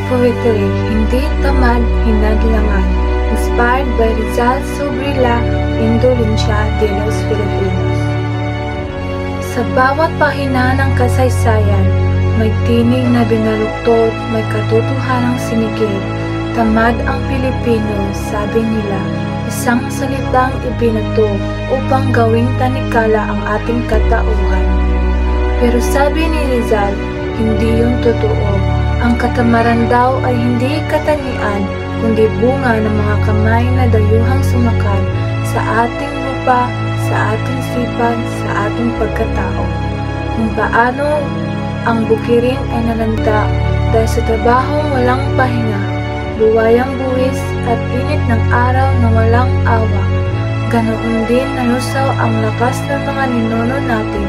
Poetry, hindi tamad, hinadlangan. Inspired by Rizal Sobrilla, Indolencia de los Filipinos. Sa bawat pahina ng kasaysayan, may tinig na binaluktot, may katotohanang sinikip. Tamad ang Pilipino, sabi nila, isang salitang ibinato upang gawing tanikala ang ating katauhan. Pero sabi ni Rizal, hindi yun totoo. Ang katamaran daw ay hindi katanian, kundi bunga ng mga kamay na dayuhang sumakal sa ating lupa, sa ating sipag, sa ating pagkatao. Kung paano ang bukirin ay nalanda dahil sa trabahong walang pahinga, buwayang buwis at init ng araw na walang awa. Ganoon din nalusaw ang lakas ng mga ninuno natin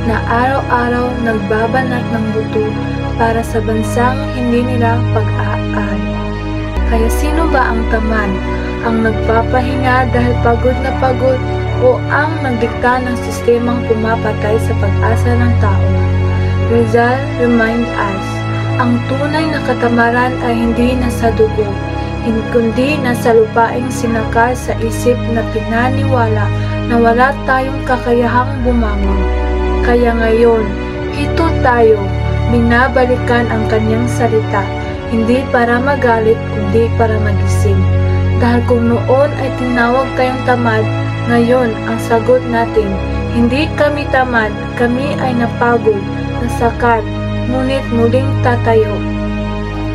na araw-araw nagbabanat ng buto para sa bansang hindi nila pag-aari. Kaya sino ba ang tamad? Ang nagpapahinga dahil pagod na pagod o ang nagdikta ng sistemang pumapatay sa pag-asa ng tao? Rizal remind us, ang tunay na katamaran ay hindi nasa dugo, kundi nasa lupaing sinakal sa isip na pinaniwala na wala tayong kakayahang bumangon. Kaya ngayon, hito tayo, binabalikan ang kanyang salita, hindi para magalit, kundi para magising. Dahil kung noon ay tinawag tayong tamad, ngayon ang sagot natin, hindi kami tamad, kami ay napagod, nasakal, ngunit muling tatayo.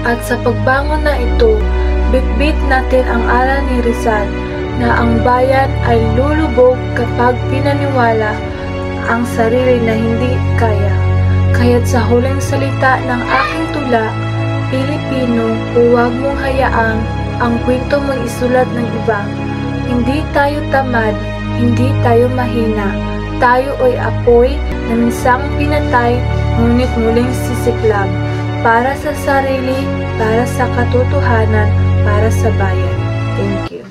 At sa pagbangon na ito, bitbit natin ang aral ni Rizal na ang bayan ay lulubog kapag pinaniwala ang sarili na hindi kaya. Kaya't sa huling salita ng aking tula, Pilipino, huwag mong hayaang ang kwento mong isulat ng iba. Hindi tayo tamad, hindi tayo mahina. Tayo ay apoy na minsang pinatay, ngunit muling sisiklab. Para sa sarili, para sa katotohanan, para sa bayan. Thank you.